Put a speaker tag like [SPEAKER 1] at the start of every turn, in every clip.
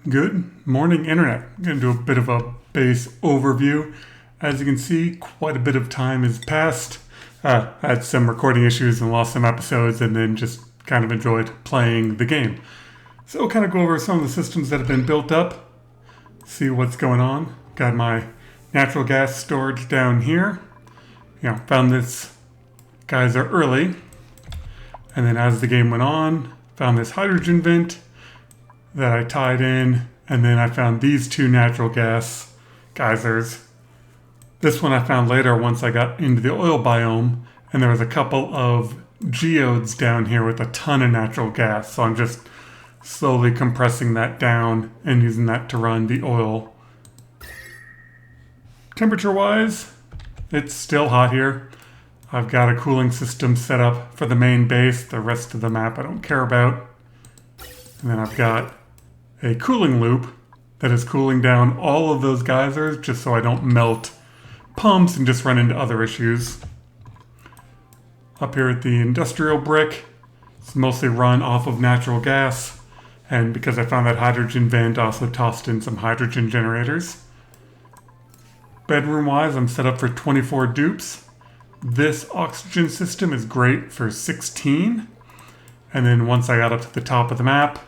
[SPEAKER 1] Good morning, Internet. I'm going to do a bit of a base overview. As you can see, quite a bit of time has passed. I had some recording issues and lost some episodes, and then just kind of enjoyed playing the game. So we'll kind of go over some of the systems that have been built up, see what's going on. Got my natural gas storage down here. Found this geyser early, and then as the game went on, found this hydrogen vent that I tied in, and then I found these two natural gas geysers. This one I found later once I got into the oil biome, and there was a couple of geodes down here with a ton of natural gas, so I'm just slowly compressing that down and using that to run the oil. Temperature-wise, it's still hot here. I've got a cooling system set up for the main base. The rest of the map I don't care about. And then I've got a cooling loop that is cooling down all of those geysers just so I don't melt pumps and just run into other issues. Up here at the industrial brick, it's mostly run off of natural gas. And because I found that hydrogen vent, I also tossed in some hydrogen generators. Bedroom-wise, I'm set up for 24 dupes. This oxygen system is great for 16. And then once I got up to the top of the map,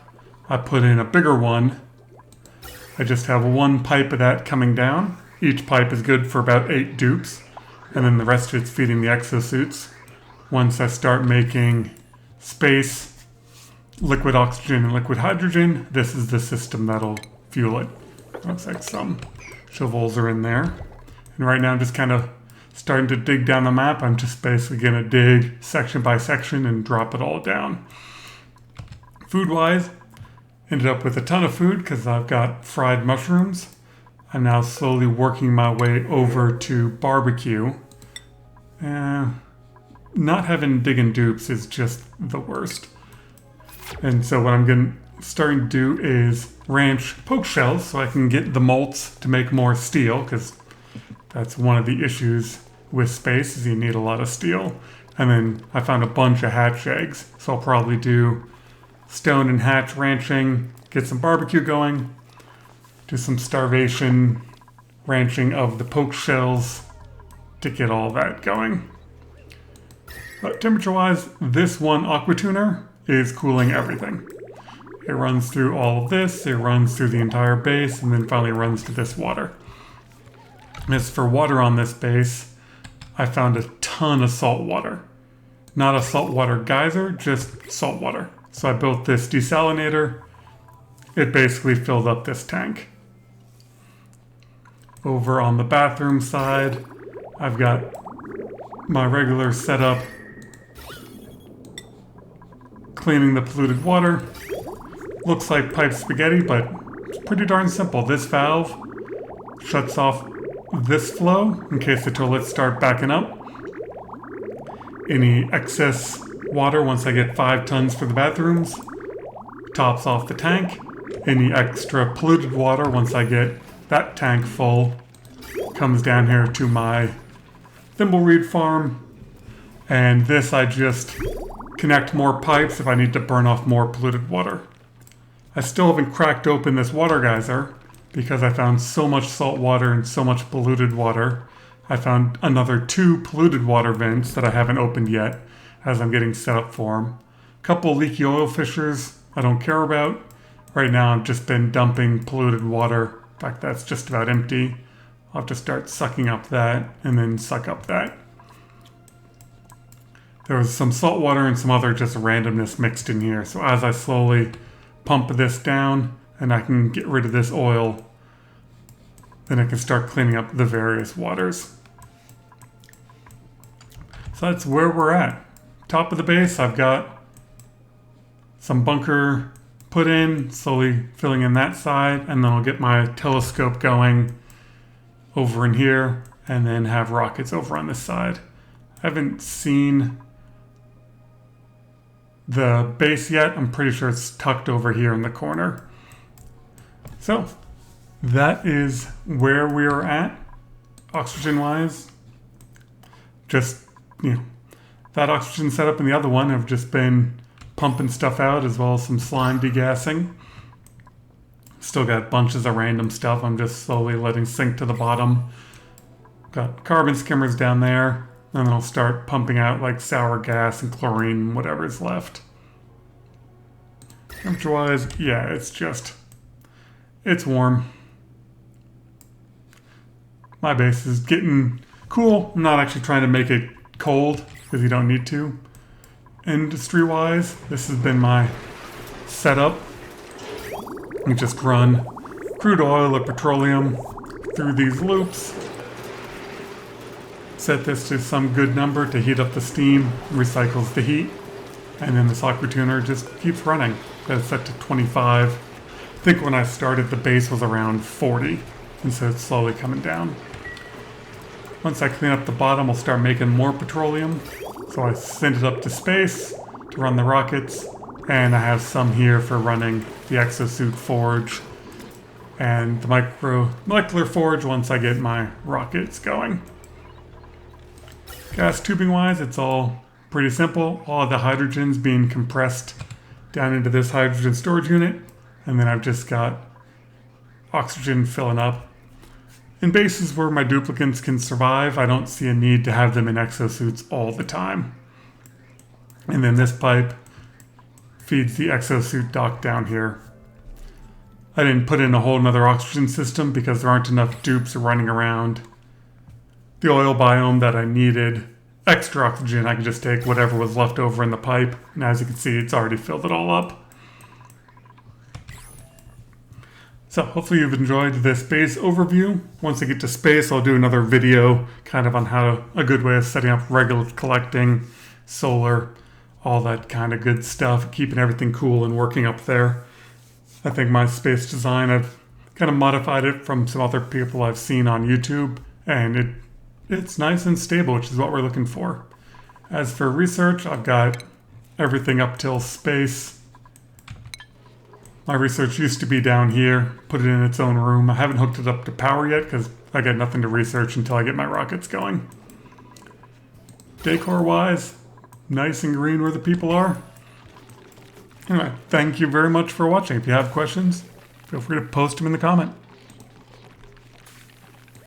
[SPEAKER 1] I put in a bigger one. I just have one pipe of that coming down. Each pipe is good for about 8 dupes. And then the rest of it's feeding the exosuits. Once I start making space, liquid oxygen and liquid hydrogen, this is the system that'll fuel it. Looks like some shovels are in there. And right now I'm just kind of starting to dig down the map. I'm just basically going to dig section by section and drop it all down. Food-wise, ended up with a ton of food because I've got fried mushrooms. I'm now slowly working my way over to barbecue. Not having digging dupes is just the worst. And so what I'm starting to do is ranch poke shells so I can get the molts to make more steel, because that's one of the issues with space is you need a lot of steel. And then I found a bunch of hatch eggs, so I'll probably do stone and hatch ranching, get some barbecue going, do some starvation ranching of the poke shells to get all that going. But temperature-wise, this one aqua tuner is cooling everything. It runs through all of this, it runs through the entire base, and then finally runs to this water. As for water on this base, I found a ton of salt water. Not a saltwater geyser, just salt water. So I built this desalinator. It basically filled up this tank. Over on the bathroom side, I've got my regular setup cleaning the polluted water. Looks like pipe spaghetti, but it's pretty darn simple. This valve shuts off this flow in case the toilets start backing up. Any excess water, once I get 5 tons for the bathrooms, tops off the tank. Any extra polluted water, once I get that tank full, comes down here to my thimbleweed farm. And this I just connect more pipes if I need to burn off more polluted water. I still haven't cracked open this water geyser because I found so much salt water and so much polluted water. I found another 2 polluted water vents that I haven't opened yet as I'm getting set up for them. A couple leaky oil fissures I don't care about. Right now I've just been dumping polluted water. In fact, that's just about empty. I'll have to start sucking up that and then suck up that. There was some salt water and some other just randomness mixed in here. So as I slowly pump this down and I can get rid of this oil, then I can start cleaning up the various waters. So that's where we're at. Top of the base, I've got some bunker put in, slowly filling in that side, and then I'll get my telescope going over in here, and then have rockets over on this side. I haven't seen the base yet. I'm pretty sure it's tucked over here in the corner. So that is where we are at, oxygen-wise. Just, that oxygen setup and the other one have just been pumping stuff out, as well as some slime degassing. Still got bunches of random stuff I'm just slowly letting sink to the bottom. Got carbon skimmers down there, and then I'll start pumping out like sour gas and chlorine and whatever's left. Temperature-wise, yeah, it's warm. My base is getting cool. I'm not actually trying to make it cold, because you don't need to. Industry-wise, this has been my setup. You just run crude oil or petroleum through these loops. Set this to some good number to heat up the steam, recycles the heat, and then this aqua tuner just keeps running. Got it set to 25. I think when I started the base was around 40, and so it's slowly coming down. Once I clean up the bottom, I'll start making more petroleum. So I send it up to space to run the rockets, and I have some here for running the exosuit forge and the molecular forge once I get my rockets going. Gas tubing wise, it's all pretty simple. All of the hydrogen's being compressed down into this hydrogen storage unit, and then I've just got oxygen filling up. In bases where my duplicates can survive, I don't see a need to have them in exosuits all the time. And then this pipe feeds the exosuit dock down here. I didn't put in a whole nother oxygen system because there aren't enough dupes running around the oil biome that I needed extra oxygen. I can just take whatever was left over in the pipe, and as you can see, it's already filled it all up. So hopefully you've enjoyed this base overview. Once I get to space, I'll do another video kind of on a good way of setting up regolith collecting, solar, all that kind of good stuff, keeping everything cool and working up there. I think my space design, I've kind of modified it from some other people I've seen on YouTube, and it's nice and stable, which is what we're looking for. As for research, I've got everything up till space. My research used to be down here, put it in its own room. I haven't hooked it up to power yet because I got nothing to research until I get my rockets going. Decor-wise, nice and green where the people are. Anyway, thank you very much for watching. If you have questions, feel free to post them in the comment.